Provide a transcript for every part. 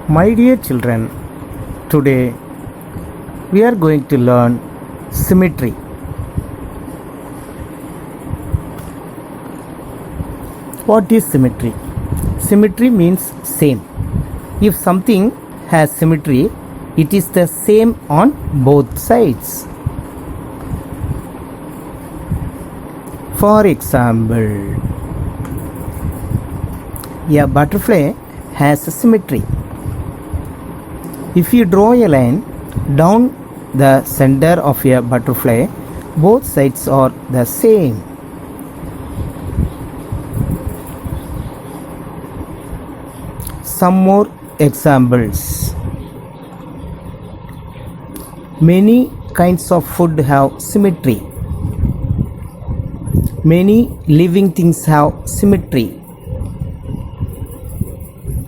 My dear children, today we are going to learn symmetry. What is symmetry? Symmetry means same. If something has symmetry, it is the same on both sides. For example, a butterfly has a symmetry. If you draw a line down the center of a butterfly, both sides are the same. Some more examples. Many kinds of food have symmetry. Many living things have symmetry.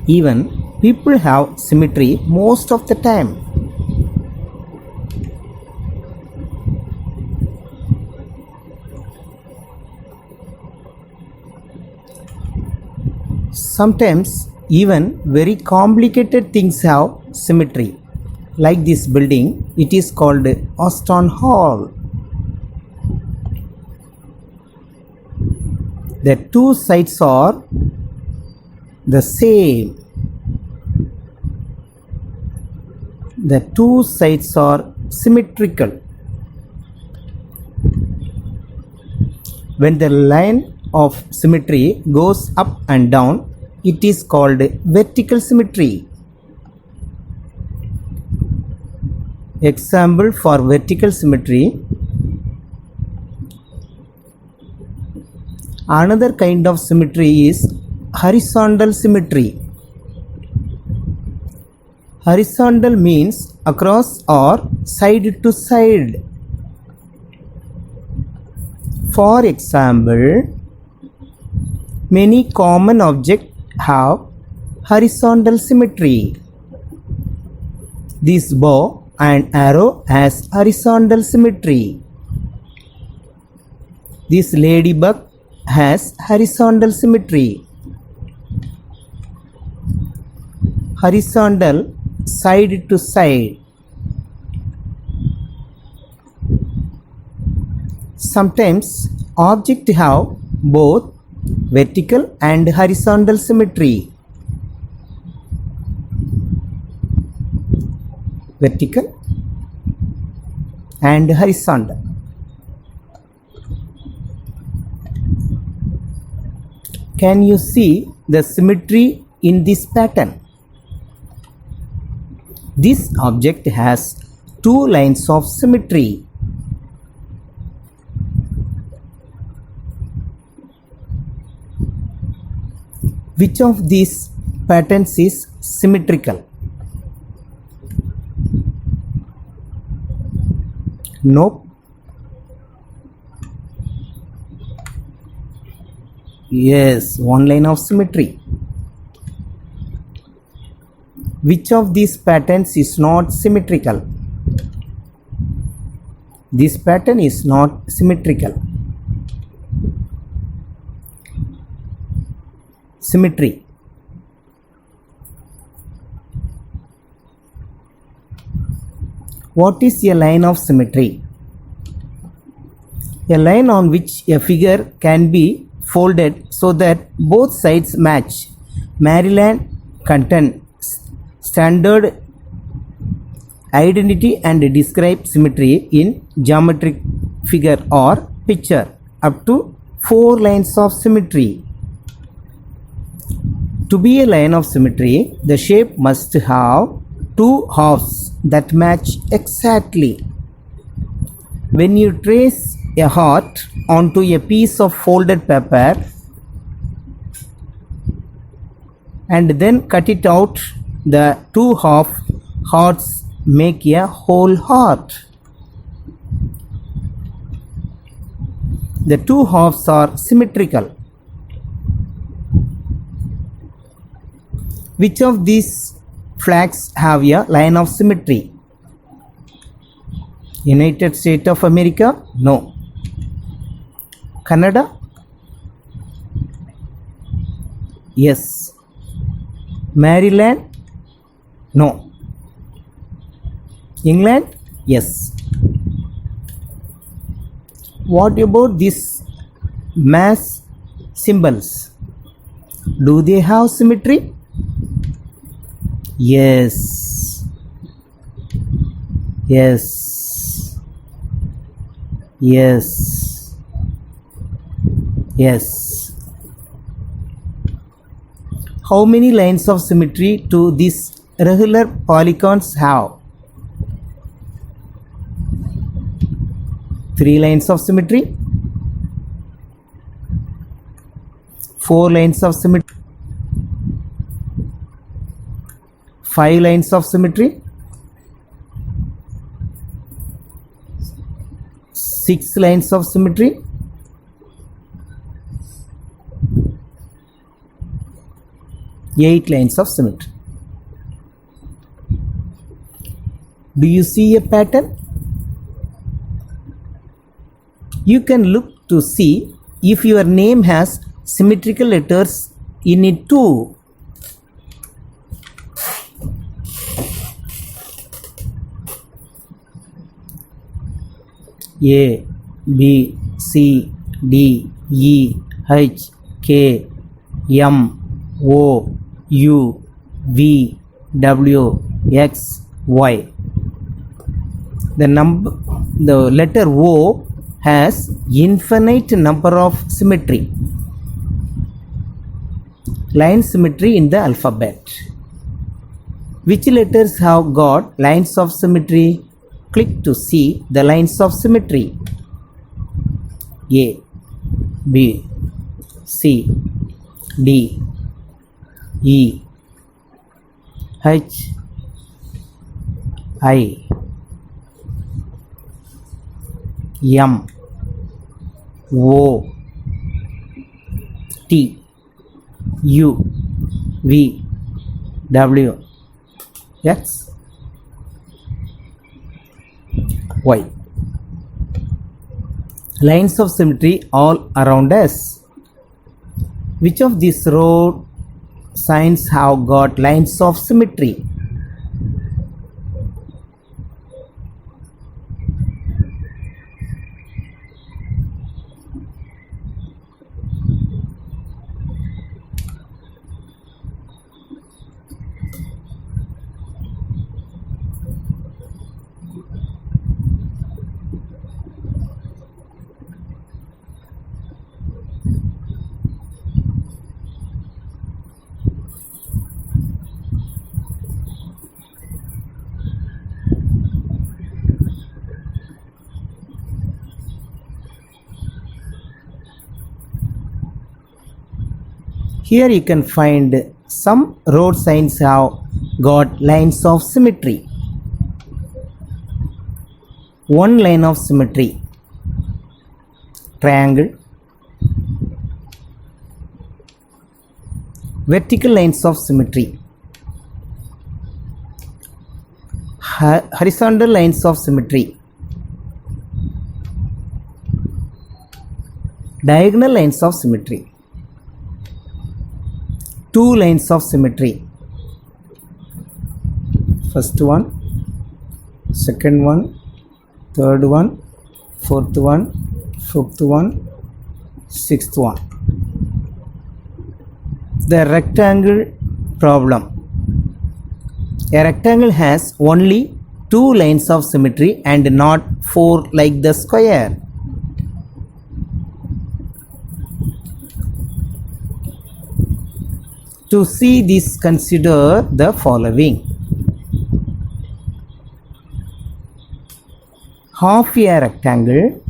Even people have symmetry most of the time. Sometimes even very complicated things have symmetry. Like this building, it is called Austin Hall. The two sides are the same. The two sides are symmetrical. When the line of symmetry goes up and down, it is called vertical symmetry. Example for vertical symmetry. Another kind of symmetry is horizontal symmetry. Horizontal means across or side to side. For example, many common objects have horizontal symmetry. This bow and arrow has horizontal symmetry. This ladybug has horizontal symmetry. Horizontal, side to side. Sometimes objects have both vertical and horizontal symmetry. Vertical and horizontal. Can you see the symmetry in this pattern? This object has two lines of symmetry. Which of these patterns is symmetrical? Nope. Yes, one line of symmetry. Which of these patterns is not symmetrical? This pattern is not symmetrical. Symmetry. What is a line of symmetry? A line on which a figure can be folded so that both sides match. Maryland content standard identity and describe symmetry in geometric figure or picture up to 4 lines of symmetry. To be a line of symmetry, the shape must have two halves that match exactly. When you trace a heart onto a piece of folded paper and then cut it out, the two half hearts make a whole heart. The two halves are symmetrical. Which of these flags have a line of symmetry? United States of America? No. Canada? Yes. Maryland? No. England? Yes. What about these mass symbols? Do they have symmetry? Yes. Yes. Yes. Yes. How many lines of symmetry do these regular polygons have? 3 lines of symmetry, 4 lines of symmetry, 5 lines of symmetry, 6 lines of symmetry, 8 lines of symmetry. Do you see a pattern? You can look to see if your name has symmetrical letters in it too. A, B, C, D, E, H, K, M, O, U, V, W, X, Y. The letter O has infinite number of symmetry. Line symmetry in the alphabet. Which letters have got lines of symmetry? Click to see the lines of symmetry. A, B, C, D, E, H, I, M, O, T, U, V, W, X, Y. Lines of symmetry all around us. Which of these road signs have got lines of symmetry? Here you can find some road signs have got lines of symmetry. One line of symmetry, triangle. Vertical lines of symmetry, horizontal lines of symmetry, diagonal lines of symmetry. 2 lines of symmetry. First one, second one, third one, fourth one, fifth one, sixth one. The rectangle problem. A rectangle has only 2 lines of symmetry and not 4 like the square. To see this, consider the following. Half a rectangle,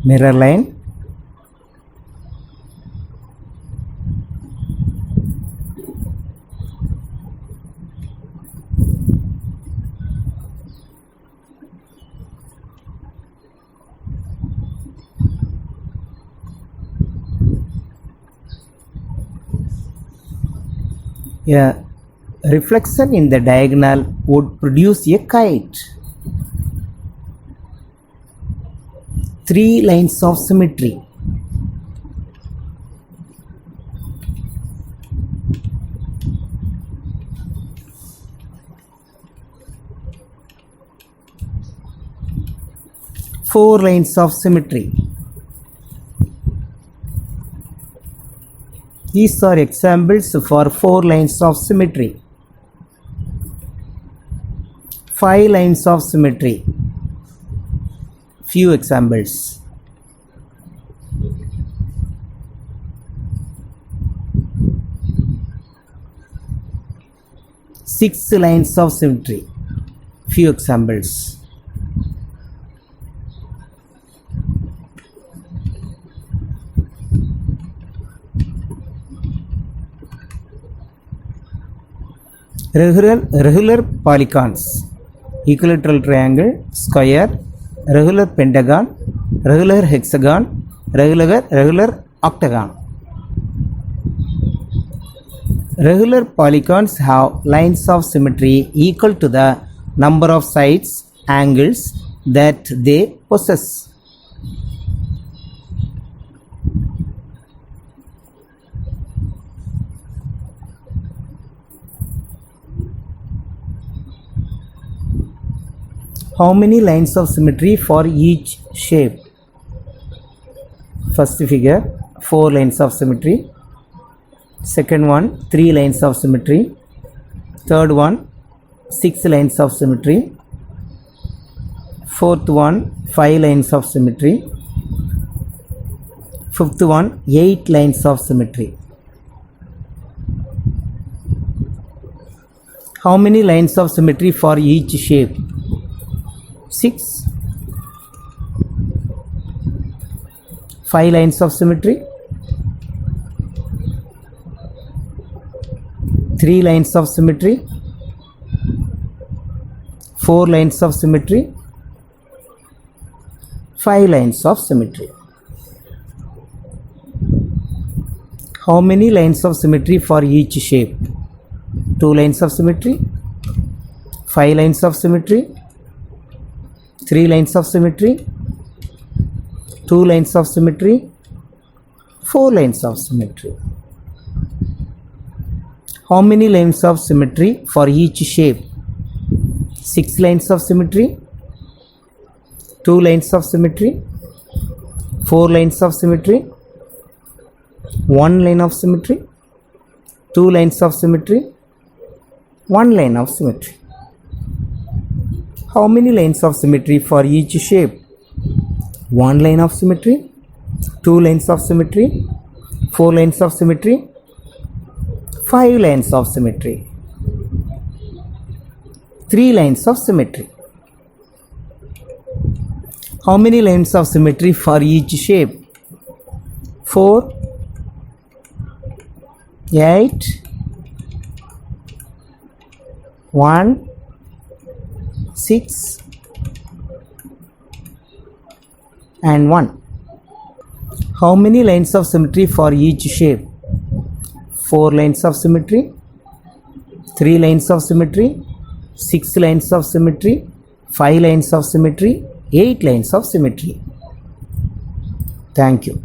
mirror line, a reflection in the diagonal would produce a kite. 3 lines of symmetry. 4 lines of symmetry. These are examples for 4 lines of symmetry. 5 lines of symmetry. Few examples. 6 lines of symmetry. Few examples. 'regular' regular polygons, equilateral triangle, square, regular pentagon, regular hexagon, regular octagon. Regular polygons have lines of symmetry equal to the number of sides, angles that they possess. How many lines of symmetry for each shape? First figure, 4 lines of symmetry. Second one, 3 lines of symmetry. Third one, 6 lines of symmetry. Fourth one, 5 lines of symmetry. Fifth one, 8 lines of symmetry. How many lines of symmetry for each shape? 6. 5 lines of symmetry. 3 lines of symmetry. 4 lines of symmetry. 5 lines of symmetry. How many lines of symmetry for each shape? 2 lines of symmetry. 5 lines of symmetry. 3 lines of symmetry. 2 lines of symmetry. 4 lines of symmetry. How many lines of symmetry for each shape? 6 lines of symmetry. 2 lines of symmetry. 4 lines of symmetry. 1 line of symmetry. 2 lines of symmetry. 1 line of symmetry. How many lines of symmetry for each shape? 1 line of symmetry. 2 lines of symmetry. 4 lines of symmetry. 5 lines of symmetry. 3 lines of symmetry. How many lines of symmetry for each shape? 4, 8, 1, 6 and 1. How many lines of symmetry for each shape? 4 lines of symmetry. 3 lines of symmetry. 6 lines of symmetry. 5 lines of symmetry. 8 lines of symmetry. Thank you.